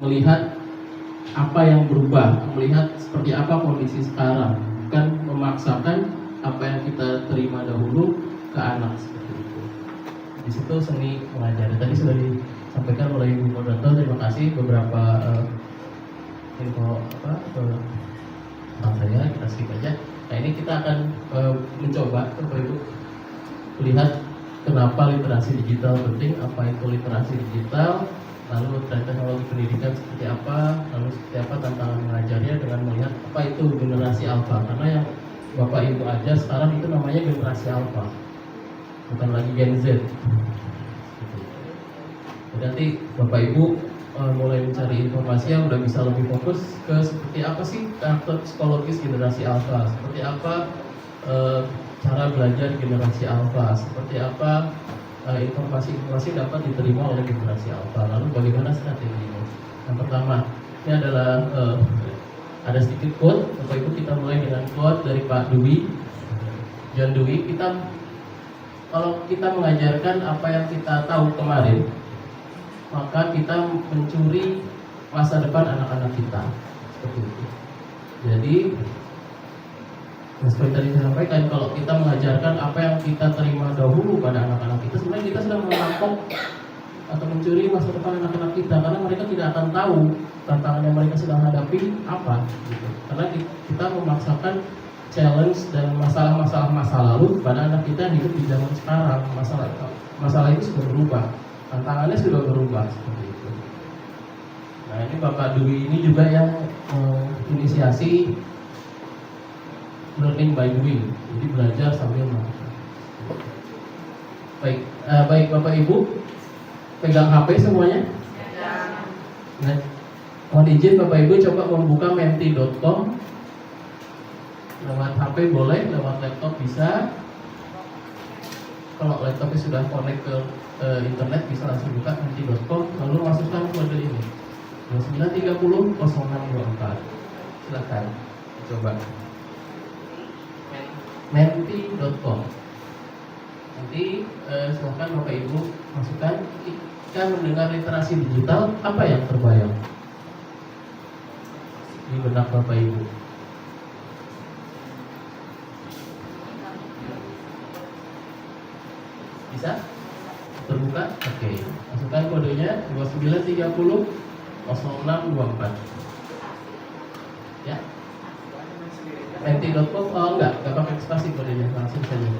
melihat apa yang berubah, melihat seperti apa kondisi sekarang, bukan memaksakan apa yang kita terima dahulu ke anak seperti itu. Di situ seni mengajar. Tadi sudah disampaikan oleh Ibu Moderator. Terima kasih beberapa info tentang saya. Kita skip aja. Nah, ini kita akan mencoba Bapak Ibu melihat kenapa literasi digital penting, apa itu literasi digital, lalu teknologi pendidikan seperti apa, lalu seperti apa tantangan mengajarnya dengan melihat apa itu generasi alfa. Karena yang Bapak Ibu ajar sekarang itu namanya generasi alfa, bukan lagi Gen Z. Jadi nanti Bapak Ibu mulai mencari informasi yang udah bisa lebih fokus ke seperti apa sih karakter psikologis generasi alfa, seperti apa cara belajar generasi alfa, seperti apa informasi-informasi dapat diterima oleh generasi alfa, lalu bagaimana strateginya. Yang pertama, ini adalah ada sedikit quote. Bapak Ibu, kita mulai dengan quote dari Pak Dewey, John Dewey. Kalau kita mengajarkan apa yang kita tahu kemarin, maka kita mencuri masa depan anak-anak kita. Seperti itu. Jadi seperti tadi saya sampaikan, kalau kita mengajarkan apa yang kita terima dahulu pada anak-anak kita, sebenarnya kita sedang merampok atau mencuri masa depan anak-anak kita, karena mereka tidak akan tahu tantangan yang mereka sedang hadapi apa gitu. Karena kita memaksakan challenge dan masalah-masalah masa lalu pada anak kita yang hidup di zaman sekarang. Masalah itu sudah berubah, tantangannya sudah berubah seperti itu. Nah, ini Bapak Dwi ini juga yang inisiasi learning by doing, jadi belajar sambil melakukan. Baik Bapak Ibu, pegang HP semuanya. Nah, mohon izin Bapak Ibu coba membuka menti.com. Lewat HP boleh, lewat laptop bisa. Kalau laptopnya sudah connect ke internet bisa langsung buka menti.com, lalu masukkan kode ini 2930 0624. Silakan coba menti.com. Nanti silakan Bapak Ibu masukkan. Ketika mendengar literasi digital, apa yang terbayang di benak Bapak Ibu? Bisa? Terbuka? Oke. Masukkan kodenya 2930 0624. Ya. Menti.com. Oh enggak pakai spasi kodenya, langsung saja.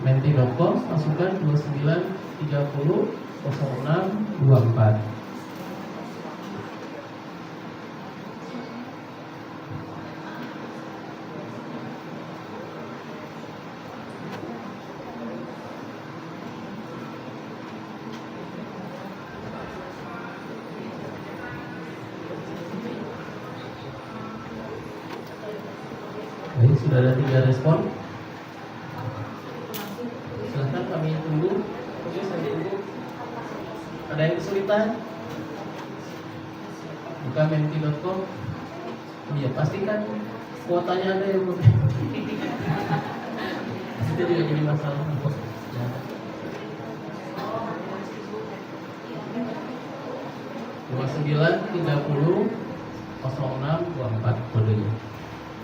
Menti.com, masukkan 2930 0624. Baik, sudah ada 3 respon. Silahkan kami tunggu. Oke, saya tunggu. Ada yang kesulitan? Buka menti.com. Iya, pastikan kuotanya ada yang belum. Itu juga jadi masalah. Ya. Dua 2930 0624 kodenya.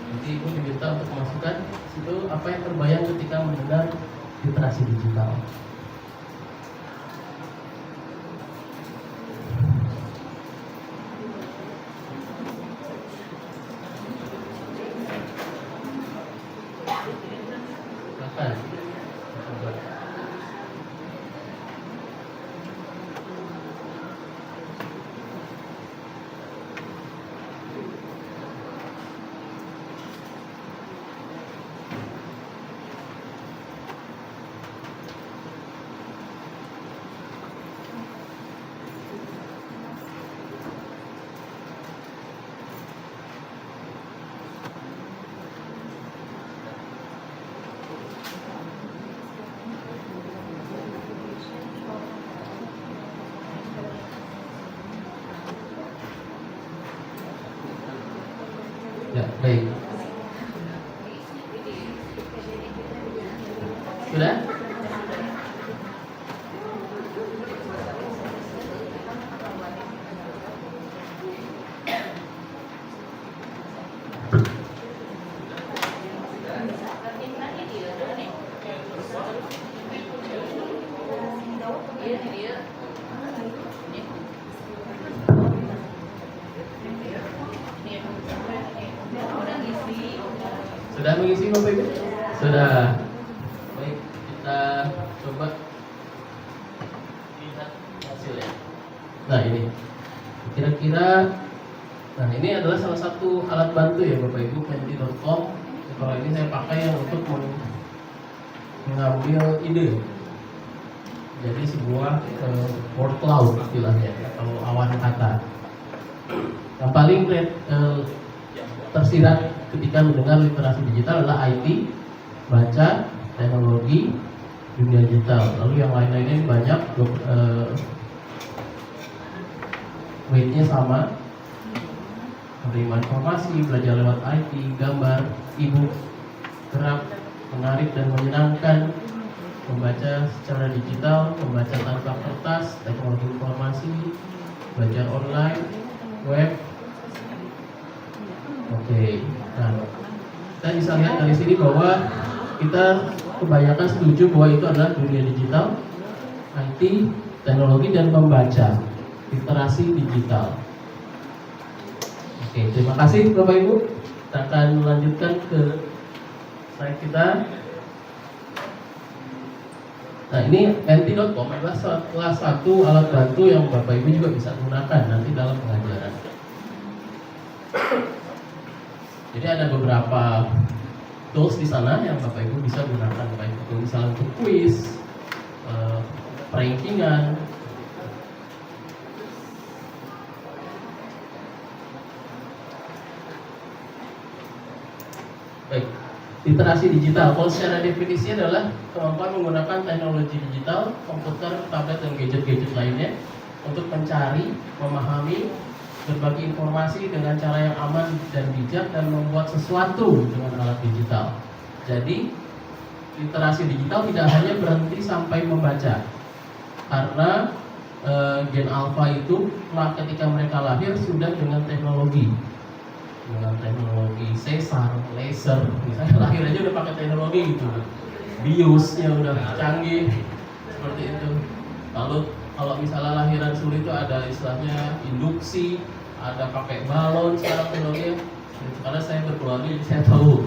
Nanti Ibu diminta untuk memasukkan situ apa yang terbayang ketika mendengar literasi digital. Silakan. Ya, baik. Sudah? Sudah mengisi Bapak Ibu? Sudah. Baik, kita coba lihat hasilnya. Nah ini, kira-kira, nah ini adalah salah satu alat bantu ya Bapak Ibu, menti.com. Kalau ini saya pakai yang untuk mengambil ide. Jadi sebuah word cloud istilahnya, atau awan kata. Yang paling tersirat ketika mendengar literasi digital adalah IT, baca, teknologi, dunia digital. Lalu yang lain-lainnya banyak, weight-nya sama, menerima informasi, belajar lewat IT, gambar, e-book, gerak, menarik dan menyenangkan, membaca secara digital, membaca tanpa kertas, teknologi informasi, belajar online, web. Oke, nah kita bisa lihat dari sini bahwa kita kebanyakan setuju bahwa itu adalah dunia digital, IT, teknologi dan membaca, literasi digital. Oke, terima kasih Bapak Ibu. Kita akan melanjutkan ke slide kita. Nah ini menti.com adalah salah satu alat bantu yang Bapak Ibu juga bisa gunakan nanti dalam pengajaran. Jadi ada beberapa tools di sana yang Bapak Ibu bisa gunakan, baik itu misalnya untuk quiz, rankingan. Baik, literasi digital. Kalau secara definisi adalah kemampuan menggunakan teknologi digital, komputer, tablet dan gadget-gadget lainnya untuk mencari, memahami, berbagi informasi dengan cara yang aman dan bijak dan membuat sesuatu dengan alat digital. Jadi literasi digital tidak hanya berhenti sampai membaca, karena Gen Alpha itu ketika mereka lahir sudah dengan teknologi sesar, laser, misalnya lahir aja udah pakai teknologi gitu, BIOS-nya udah canggih seperti itu. Lalu kalau misalnya lahiran sulit itu ada istilahnya induksi, ada pakai balon sekarang teknologi. Karena saya berkeluarga jadi saya tahu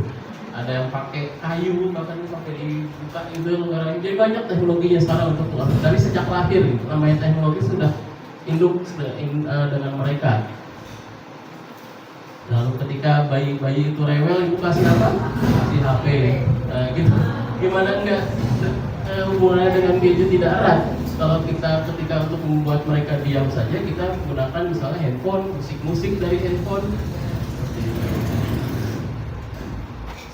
ada yang pakai kayu, bahkan pakai dibuka itu. Jadi banyak teknologinya sekarang untuk keluarga. Dari sejak lahir gitu, namanya teknologi sudah induk dengan mereka. Lalu ketika bayi-bayi itu rewel, ibu kasih apa? Kasih HP. Nah, gitu. Gimana enggak hubungannya dengan gadget tidak erat? Kalau kita ketika untuk membuat mereka diam saja, kita gunakan misalnya handphone, musik-musik dari handphone.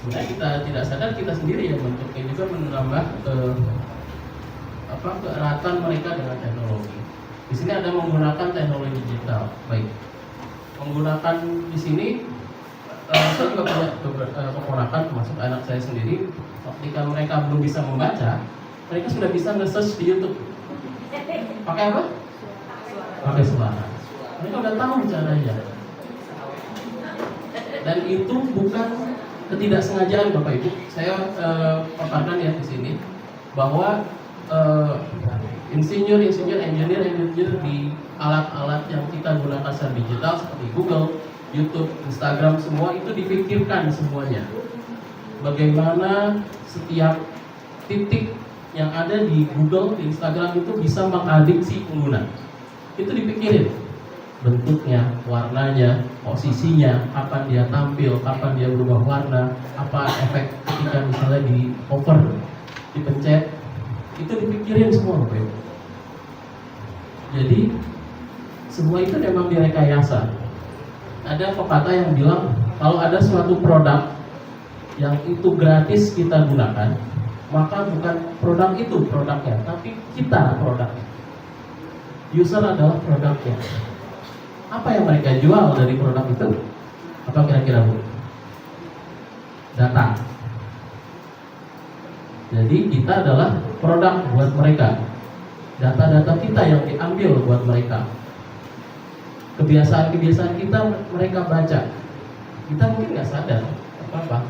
Sebenarnya kita tidak sadar kita sendiri yang bentuknya juga menambah keeratan mereka dengan teknologi. Di sini ada menggunakan teknologi digital. Baik, menggunakan di sini saya juga punya keponakan, termasuk anak saya sendiri. Ketika mereka belum bisa membaca, mereka sudah bisa nge-search di YouTube. Pakai apa? Pakai suara. Mereka udah tahu caranya. Dan itu bukan ketidaksengajaan Bapak Ibu. Saya paparkan ya di sini bahwa engineer di alat-alat yang kita gunakan secara digital seperti Google, YouTube, Instagram, semua itu dipikirkan semuanya. Bagaimana setiap titik yang ada di Google, di Instagram itu bisa mengadiksi pengguna. Itu dipikirin bentuknya, warnanya, posisinya, kapan dia tampil, kapan dia berubah warna, apa efek ketika misalnya di hover, dipencet, itu dipikirin semua Bapak Ibu. Jadi semua itu memang direkayasa. Ada pepatah yang bilang kalau ada suatu produk yang itu gratis kita gunakan, maka bukan produk itu produknya, tapi kita produknya. User adalah produknya. Apa yang mereka jual dari produk itu? Apa kira-kira Bu? data. Jadi kita adalah produk buat mereka. Data-data kita yang diambil buat mereka. Kebiasaan-kebiasaan kita mereka baca. Kita mungkin nggak sadar apa-apa,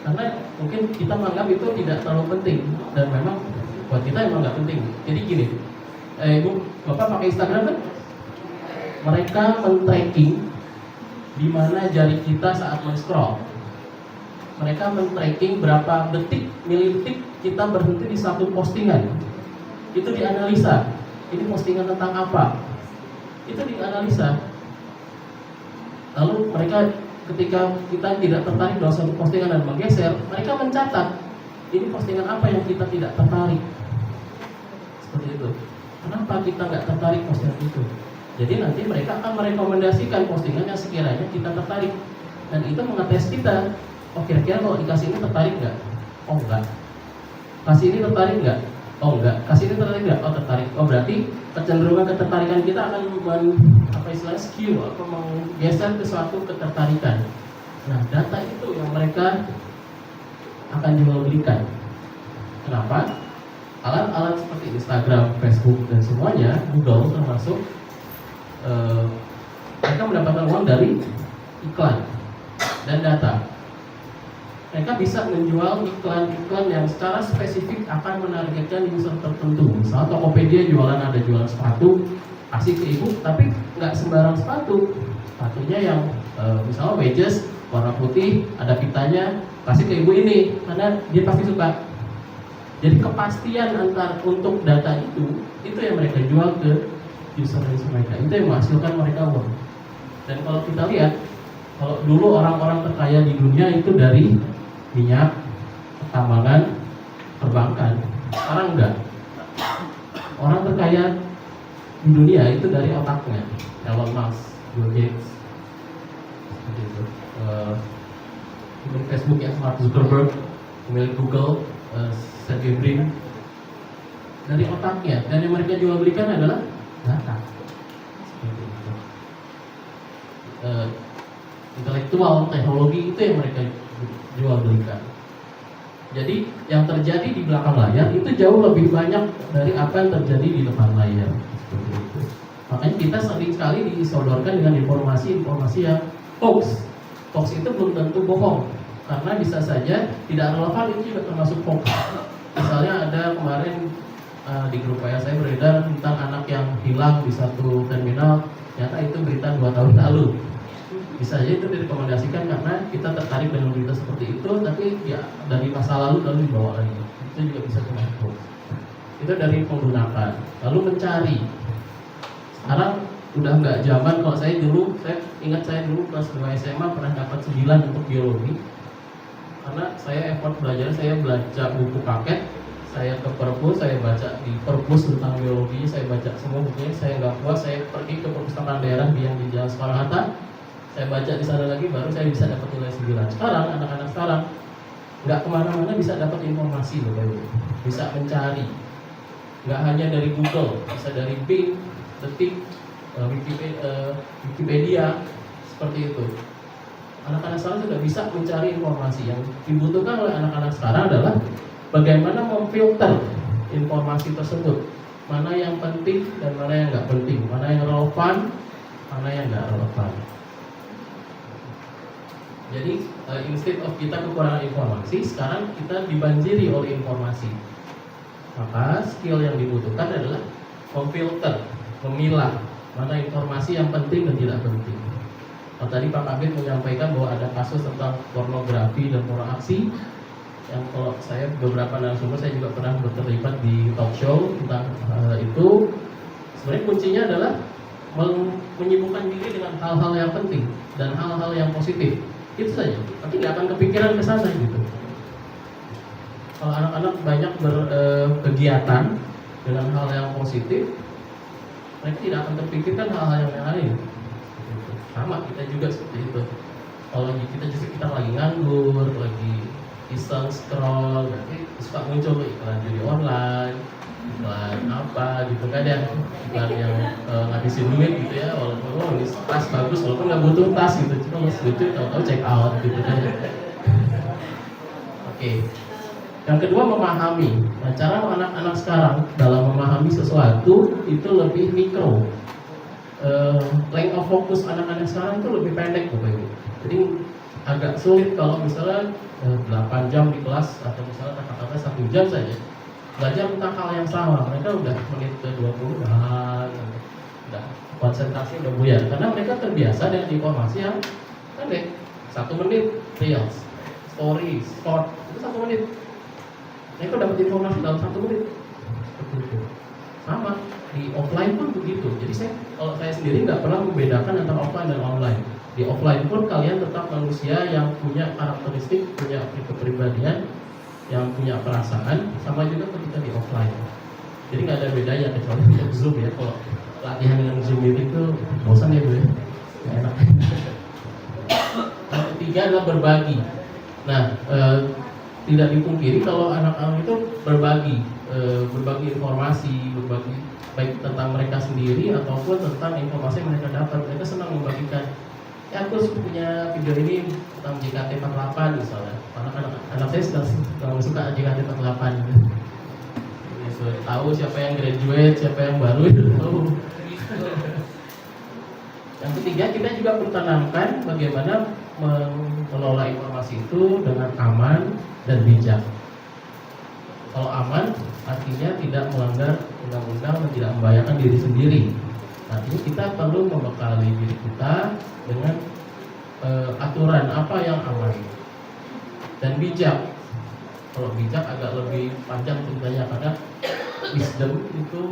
karena mungkin kita menganggap itu tidak terlalu penting, dan memang buat kita emang nggak penting. Jadi gini, Ibu, Bapak pakai Instagram kan? Mereka men-tracking di mana jari kita saat men-scroll. Mereka men-tracking berapa detik, milidetik kita berhenti di satu postingan. Itu dianalisa. Ini postingan tentang apa? Itu dianalisa. Lalu mereka ketika kita tidak tertarik dalam suatu postingan dan menggeser, mereka mencatat ini postingan apa yang kita tidak tertarik. Seperti itu. Kenapa kita nggak tertarik postingan itu? Jadi nanti mereka akan merekomendasikan postingan yang sekiranya kita tertarik, dan itu mengetes kita. Oh, kira-kira kalau dikasih ini tertarik nggak? Oh, enggak. Kasih ini tertarik nggak? Oh, enggak. Kasih ini tertarik nggak? Oh, tertarik. Oh, berarti kecenderungan ketertarikan kita akan skew atau menggeser ke suatu ketertarikan. Nah, data itu yang mereka akan jual belikan. Kenapa? Alat-alat seperti Instagram, Facebook, dan semuanya, Google termasuk, mereka mendapatkan uang dari iklan dan data. Mereka bisa menjual iklan-iklan yang secara spesifik akan menargetkan user tertentu. Misal Tokopedia ada jualan sepatu, kasih ke ibu, tapi nggak sembarang sepatu. Sepatunya yang misalnya wedges warna putih, ada pitanya, kasih ke ibu ini karena dia pasti suka. Jadi kepastian untuk data itu yang mereka jual ke user mereka. Itu yang menghasilkan mereka uang. Dan kalau kita lihat, kalau dulu orang-orang terkaya di dunia itu dari minyak, pertambangan, perbankan. Sekarang enggak. Orang terkaya di dunia itu dari otaknya. Elon Musk, Bill Gates, seperti itu. Facebook yang Mark Zuckerberg, pemilik Google, Sergey Brin, dari otaknya. Dan yang mereka jual belikan adalah data. Seperti itu. Intelektual, teknologi itu yang mereka jual belikan. Jadi yang terjadi di belakang layar itu jauh lebih banyak dari apa yang terjadi di depan layar. Seperti itu. Makanya kita sering sekali disodorkan dengan informasi-informasi yang hoax. Hoax itu belum tentu bohong, karena bisa saja tidak relevan, itu juga termasuk hoax. Misalnya ada kemarin di grup WA saya beredar tentang anak yang hilang di satu terminal, ternyata itu berita 2 tahun lalu. Bisa saja itu direkomendasikan karena kita tertarik dengan berita seperti itu, tapi ya dari masa lalu dibawa lagi. Itu juga bisa termasuk. Itu dari menggunakan, lalu mencari. Sekarang udah nggak zaman. Kalau saya ingat saya dulu kelas 2 SMA pernah dapat 9 untuk biologi. Karena saya effort belajar, saya baca buku paket, saya ke perpus, saya baca di perpus tentang biologi, saya baca semua bukunya, saya nggak puas, saya pergi ke perpustakaan daerah yang di Jalan Soekarno-Hatta, saya baca di sana lagi, baru saya bisa dapat nilai 9. Sekarang anak-anak sekarang nggak kemana-mana bisa dapat informasi loh, bisa mencari, nggak hanya dari Google, bisa dari Bing, Detik, Wikipedia, seperti itu. Anak-anak sekarang sudah bisa mencari informasi. Yang dibutuhkan oleh anak-anak sekarang adalah bagaimana memfilter informasi tersebut, mana yang penting dan mana yang nggak penting, mana yang relevan, mana yang nggak relevan. Jadi instead of kita kekurangan informasi, sekarang kita dibanjiri oleh informasi. Maka skill yang dibutuhkan adalah memfilter, memilah mana informasi yang penting dan tidak penting. Kalau tadi Pak Kabit menyampaikan bahwa ada kasus tentang pornografi dan porno aksi, yang kalau saya beberapa narasumber saya juga pernah terlibat di talk show tentang itu. Sebenarnya kuncinya adalah menyibukkan diri dengan hal-hal yang penting dan hal-hal yang positif. Itu saja. Tapi nggak akan kepikiran ke sana gitu. Kalau anak-anak banyak berkegiatan dengan hal yang positif, mereka tidak akan terpikirkan hal-hal yang lain. Sama kita juga seperti itu. Kalau kita lagi nganggur, lagi iseng scroll, nanti suka muncul iklan judi online, iklan apa gitu kan ya, iklan yang ngabisin duit gitu ya. Walaupun ini tas bagus, walaupun nggak butuh tas gitu, cuma masih lucu, tahu-tahu check out gitu kan. Oke. Yang kedua, memahami. Nah, cara anak-anak sekarang dalam memahami sesuatu itu lebih mikro. Length of focus anak-anak sekarang itu lebih pendek, Bapak Ibu. Jadi agak sulit kalau misalnya 8 jam di kelas atau misalnya kata-kata 1 jam saja belajar tentang hal yang sama. Mereka udah menit ke 20 udah konsentrasi udah buyar karena mereka terbiasa dengan informasi yang pendek. 1 menit reels, story, short itu 1 menit. Mereka dapat informasi dalam 1 menit. Seperti itu. Sama di offline pun begitu. Jadi kalau saya sendiri nggak pernah membedakan antara offline dan online. Di offline pun kalian tetap manusia yang punya karakteristik, punya kepribadian, yang punya perasaan, sama juga ketika di offline. Jadi nggak ada bedanya kecuali untuk Zoom ya. Kalau latihan dengan Zoom itu bosan ya Bu ya, nggak enak. Yang ketiga adalah berbagi. Nah, tidak dipungkiri kalau anak-anak itu berbagi informasi, berbagi baik tentang mereka sendiri ataupun tentang informasi yang mereka dapat. Mereka senang membagikan. Ya, aku punya video ini tentang JKT48 misalnya. Anak saya sedang suka JKT48. Tahu siapa yang graduate, siapa yang baru itu tahu. Yang ketiga, kita juga bertanamkan bagaimana mengelola informasi itu dengan aman dan bijak. Kalau aman artinya tidak melanggar undang-undang dan tidak membahayakan diri sendiri. Artinya kita perlu membekali diri kita dengan aturan apa yang aman dan bijak. Kalau bijak agak lebih panjang ceritanya karena wisdom itu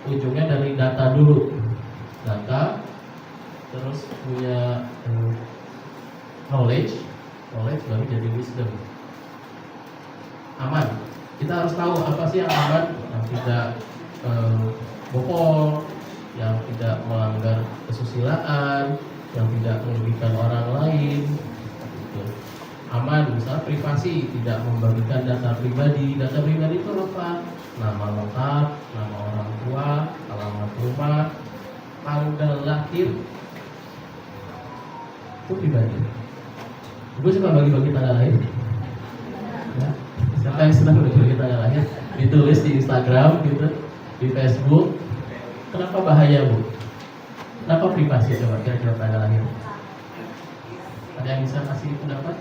ujungnya dari data dulu. Data terus punya knowledge baru jadi wisdom. Aman. Kita harus tahu apa sih yang aman, yang tidak bohong, yang tidak melanggar kesusilaan, yang tidak merugikan orang lain. Gitu. Aman, misalnya privasi, tidak membagikan data pribadi. Data pribadi itu apa? Nama lengkap, nama orang tua, alamat rumah, tanggal lahir, itu pribadi. Ibu suka bagi-bagi tanggal lahir? Ya. Siapa yang senang bagi-bagi tanggal lahir? Ditulis di Instagram gitu, di Facebook. Kenapa bahaya Bu? Kenapa privasi coba kira-kira tanggal lahir? Ada yang bisa kasih pendapat?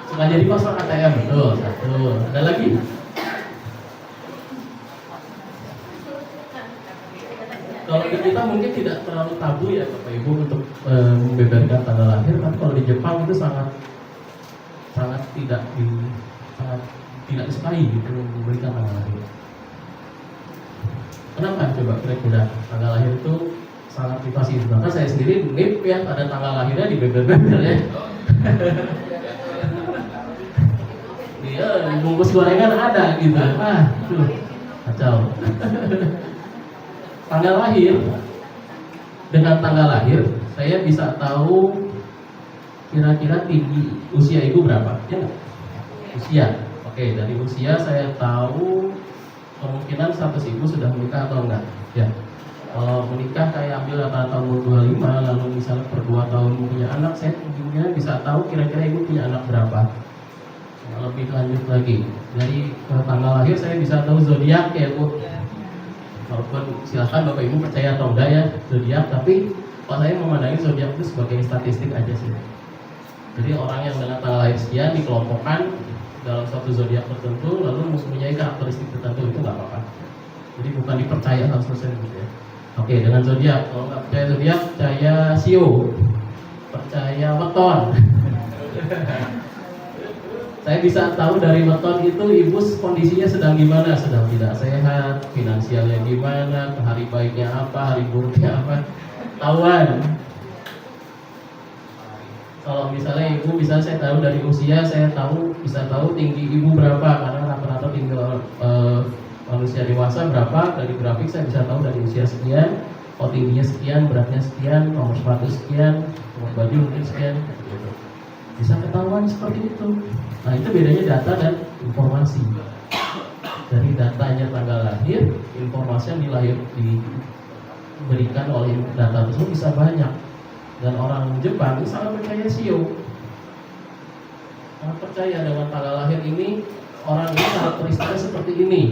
Suka jadi password ATM, betul, satu. Ada lagi? Kalau di kita mungkin tidak terlalu tabu ya Bapak Ibu untuk membeberkan tanggal lahir, tapi kalau di Jepang itu sangat tidak disukai gitu memberikan tanggal lahir. Kenapa coba kira-kira tanggal lahir itu sangat privasi? Bahkan saya sendiri NIP ya ada tanggal lahirnya di beber-beber ya. Dia bungkus gorengan ada gitu. Tuh kacau. Tanggal lahir, dengan tanggal lahir saya bisa tahu kira-kira tinggi usia ibu berapa, ya nggak? Usia, oke, dari usia saya tahu kemungkinan status ibu sudah menikah atau enggak. Ya, kalau menikah kayak ambil rata-rata umur 25, lalu misalnya per 2 tahun punya anak, saya kemungkinan bisa tahu kira-kira ibu punya anak berapa. Lebih lanjut lagi, dari tanggal lahir saya bisa tahu zodiak ya Bu. Walaupun silakan Bapak Ibu percaya atau enggak ya zodiak, tapi kalau saya memandangi zodiak itu sebagai statistik aja sih. Jadi orang yang dengan tanggal lahir sekian dikelompokkan dalam suatu zodiak tertentu, lalu mempunyai karakteristik tertentu, itu nggak apa-apa. Jadi bukan dipercaya 100% gitu ya. Oke, dengan zodiak, kalau nggak percaya zodiak, percaya sio, percaya weton. Saya bisa tahu dari weton itu ibu kondisinya sedang gimana, sedang tidak sehat, finansialnya gimana, hari baiknya apa, hari buruknya apa, tahuan. Kalau misalnya ibu, misalnya saya tahu dari usia, saya bisa tahu tinggi ibu berapa, karena rata-rata tinggi manusia dewasa berapa, dari grafik saya bisa tahu dari usia sekian, oh tingginya sekian, beratnya sekian, nomor sepatu sekian, nomor baju mungkin sekian, gitu. Bisa ketahuan seperti itu. Nah itu bedanya data dan informasi. Dari datanya tanggal lahir, informasi yang diberikan oleh data tersebut bisa banyak. Dan orang Jepang itu sangat percaya shio. Sangat percaya dengan tanggal lahir ini, orang ini karakteristiknya seperti ini,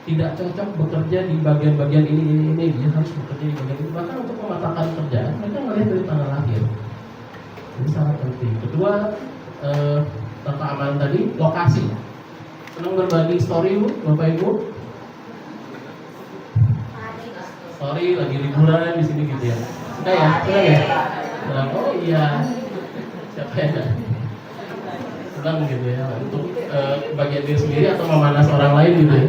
tidak cocok bekerja di bagian-bagian ini, dia harus bekerja di bagian ini. Bahkan untuk mematahkan kerjaan, mereka melihat dari tanggal lahir. Ini sangat penting. Kedua, tentang keamanan tadi, lokasi. Senang berbagi story Bu, Bapak Ibu? Story lagi liburan di sini gitu ya. Sudah ya? Sudah ya? Nah, oh iya. Siapa ya? Senang gitu ya untuk bagian diri sendiri atau memanas orang lain gitu ya.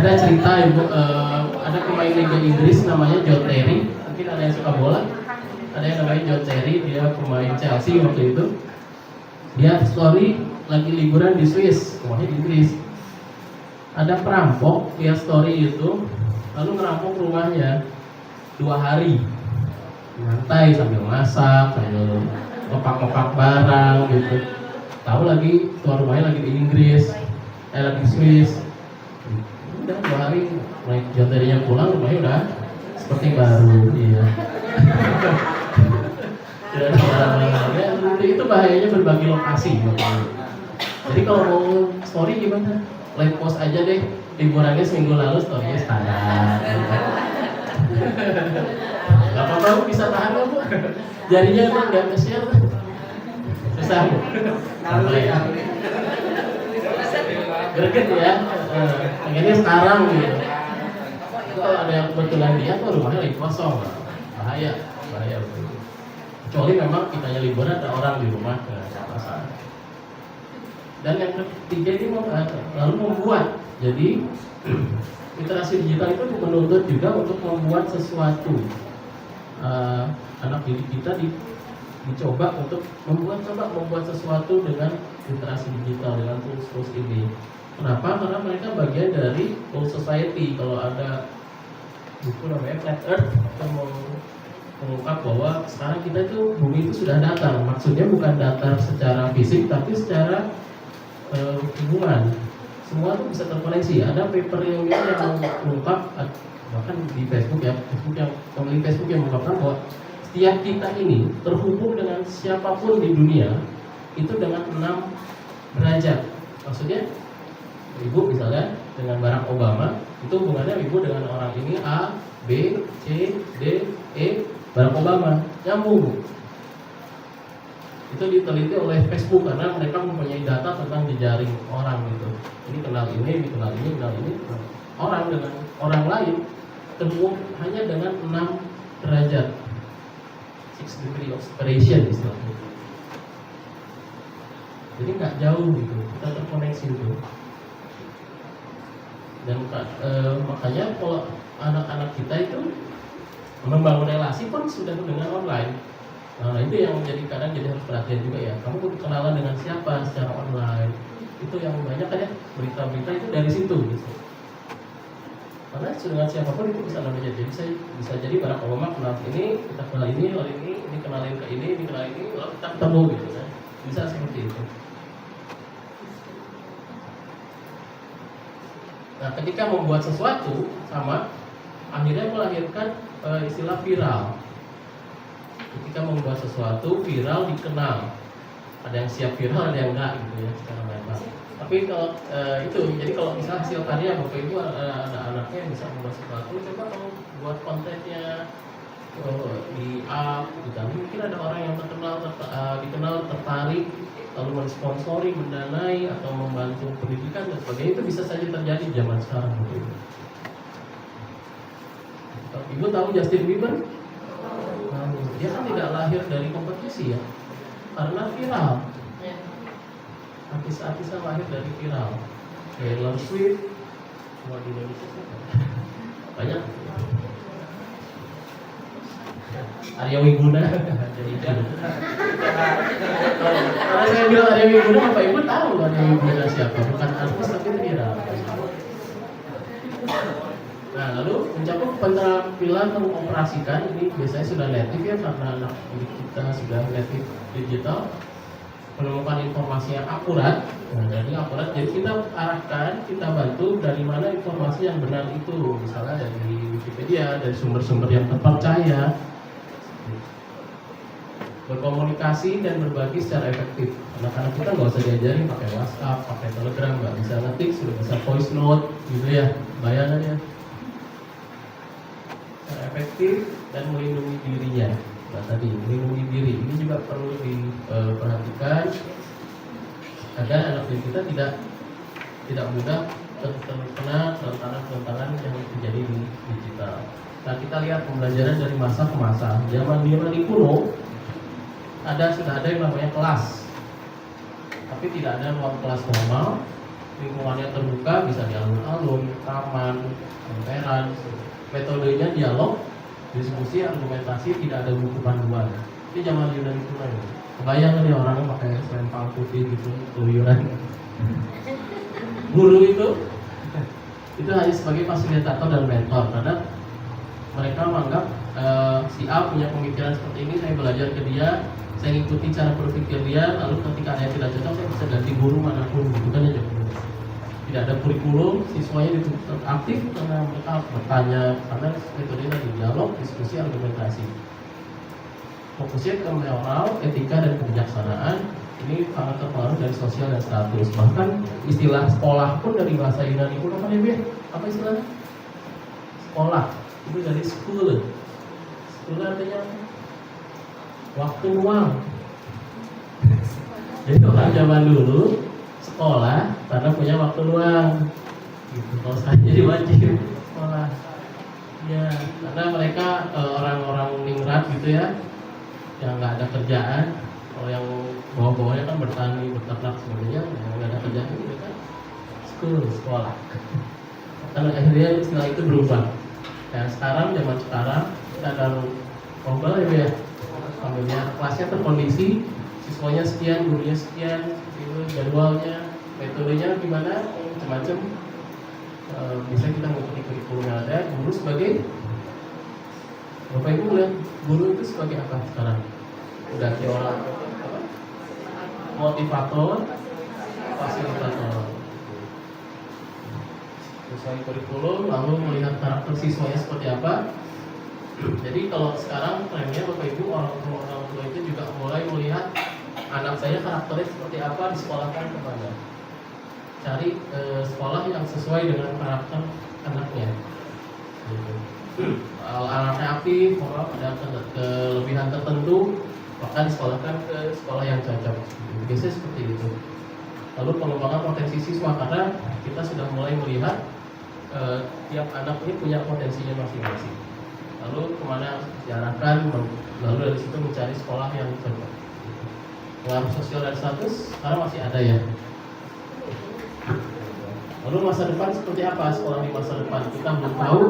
Ada cerita Ibu, ada pemain Liga Inggris namanya John Terry. Mungkin ada yang suka bola. Ada yang namanya John Terry, dia pemain Chelsea waktu itu. Dia story lagi liburan di Swiss, rumahnya di Inggris. Ada perampok, dia story itu, lalu ngerampok rumahnya 2 hari. Nyantai sambil masak, sambil ngepak-ngepak barang gitu. Tahu lagi tuan rumahnya lagi di Inggris, lagi di Swiss. Udah 2 hari, naik janterinya pulang, rumahnya udah seperti baru. Iya. Itu bahayanya berbagi lokasi. Jadi kalau mau story gimana? Like post aja deh, liburannya seminggu lalu, story-nya standar. Gak apa-apa, bisa tahan nggak Bu? Jadinya emang nggak nge-share. Susah Bu. Apa ya? Greget ya. Pengennya sekarang gitu. Kalau ada yang kebetulan dia tuh rumahnya lagi kosong, bahaya. Kecuali memang kitanya liburan ada orang di rumah, nggak masalah. Dan yang ketiga ini lalu membuat. Jadi literasi digital itu menuntut juga untuk membuat sesuatu. Anak didik kita dicoba untuk membuat sesuatu dengan literasi digital, dengan tools ini. Kenapa? Karena mereka bagian dari Old Society. Kalau ada buku namanya Flat Earth yang mengungkap bahwa sekarang kita itu bumi itu sudah datar. Maksudnya bukan datar secara fisik, tapi secara hubungan. Semua itu bisa terkoneksi. Ada paper yang mengungkap, bahkan di Facebook ya, pemilik Facebook yang mengungkapkan bahwa setiap kita ini terhubung dengan siapapun di dunia itu dengan 6 derajat. Maksudnya Ibu misalnya dengan Barack Obama, itu hubungannya Ibu dengan orang ini A, B, C, D, E, Barack Obama, nyambung. Itu diteliti oleh Facebook karena mereka mempunyai data tentang jejaring orang gitu. Ini kenal ini kenal ini. Orang dengan orang lain terhubung hanya dengan 6 derajat. 6 degree of separation istilahnya. Jadi nggak jauh gitu, kita terkoneksi itu. Dan makanya kalau anak-anak kita itu membangun relasi pun sudah dengan online. Nah itu yang kadang jadi harus perhatian juga ya. Kamu kenalan dengan siapa secara online. Itu yang banyak kan ya, berita-berita itu dari situ gitu. Karena dengan siapapun itu bisa namanya. Jadi saya bisa jadi Barack Obama kenal ini, kita kenal ini, lalu ini kenalin ke ini kenalin ini, lalu kita ketemu gitu kan. Bisa seperti itu. Nah, ketika membuat sesuatu sama, akhirnya melahirkan istilah viral. Ketika membuat sesuatu viral dikenal. Ada yang siap viral, ada yang enggak gitu ya secara mental. Tapi kalau jadi kalau misalnya hasil karya Bapak Ibu ada anaknya yang bisa membuat sesuatu, coba kalau buat kontennya di up, gitu. Mungkin ada orang yang dikenal tertarik, lalu mensponsori, mendanai atau membantu pendidikan dan sebagainya. Itu bisa saja terjadi zaman sekarang Bapak Ibu. Ibu tahu Justin Bieber? Dia kan tidak lahir dari kompetisi ya, karena viral. Artis-artis yang lahir dari viral. Taylor Swift, semua di Indonesia banyak. Arya Wiguna jadi kalau saya bilang Arya Wiguna, Bapak Ibu tahu Arya Wiguna siapa? Bukan artis tapi viral. Nah, lalu mencakup keterampilan mengoperasikan ini biasanya sudah native ya, karena anak kita sudah native digital, menemukan informasi yang akurat. Nah, jadi akurat, jadi kita arahkan, kita bantu dari mana informasi yang benar itu, misalnya dari Wikipedia, dari sumber-sumber yang terpercaya. berkomunikasi dan berbagi secara efektif. Anak-anak kita nggak usah diajarin pakai WhatsApp, pakai Telegram, nggak bisa ngetik, sudah bisa voice note, gitu ya, bayangannya. Secara efektif dan melindungi dirinya. Nah tadi melindungi diri ini juga perlu diperhatikan agar anak kita tidak mudah terkena kerentanan-kerentanan yang terjadi di digital. Nah kita lihat pembelajaran dari masa ke masa. Zaman Yunani kuno sudah ada yang namanya kelas, tapi tidak ada ruang kelas formal. Lingkungannya terbuka, bisa di alun-alun, taman, emperan. Metodenya dialog, diskusi, argumentasi, tidak ada buku panduan. Ini zaman Yunani kuno ya. Kebayang nih orangnya pakai selempang putih gitu, keluyuran. Guru itu hanya sebagai fasilitator dan mentor, karena mereka menganggap si A punya pemikiran seperti ini, saya belajar ke dia, saya ngikuti cara berpikir dia, lalu ketika ada yang tidak cocok saya bisa ganti guru manapun, gitu kan ya. Tidak ada kurikulum, siswanya dituntut aktif karena mereka bertanya, karena metodenya tadi dialog, diskusi, argumentasi. Fokusnya ke moral, etika dan kebijaksanaan. Ini sangat terpengaruh dari sosial dan status. Bahkan istilah sekolah pun dari bahasa Yunani kuno kan ya, apa istilahnya? Sekolah itu dari school. School artinya waktu luang. Jadi orang zaman dulu sekolah karena punya waktu luang. Gitu. Kalau saya jadi wajib sekolah. Ya, karena mereka orang-orang ningrat gitu ya, yang nggak ada kerjaan. Kalau yang bawah-bawahnya kan bertani, beternak sebagainya, yang nggak ada kerjaan itu kan sekolah. Dan akhirnya istilah itu berubah. Dan sekarang zaman sekarang kita ada global ya, ambilnya kelasnya terkondisi, siswanya sekian, gurunya sekian, itu jadwalnya, metodenya gimana, macam-macam. Bisa kita mengikuti kurikulum yang ada. Guru sebagai Bapak Ibu lihat guru itu sebagai apa sekarang? Udah kayak orang motivator, fasilitator. Sesuai kurikulum, lalu melihat karakter siswanya seperti apa. Jadi kalau sekarang trennya Bapak Ibu, orang tua itu juga mulai melihat anak saya karakternya seperti apa, disekolahkan kemana. Cari sekolah yang sesuai dengan karakter anaknya. Kalau anaknya aktif, ada kelebihan tertentu, maka disekolahkan ke sekolah yang cocok. Biasanya seperti itu. Lalu pengembangan potensi siswa, karena kita sudah mulai melihat tiap anak ini punya potensinya masing-masing. Lalu kemana diarahkan, lalu dari situ mencari sekolah yang cocok. Pengaruh sosial dan status sekarang masih ada ya. Lalu masa depan seperti apa sekolah di masa depan? Kita belum tahu.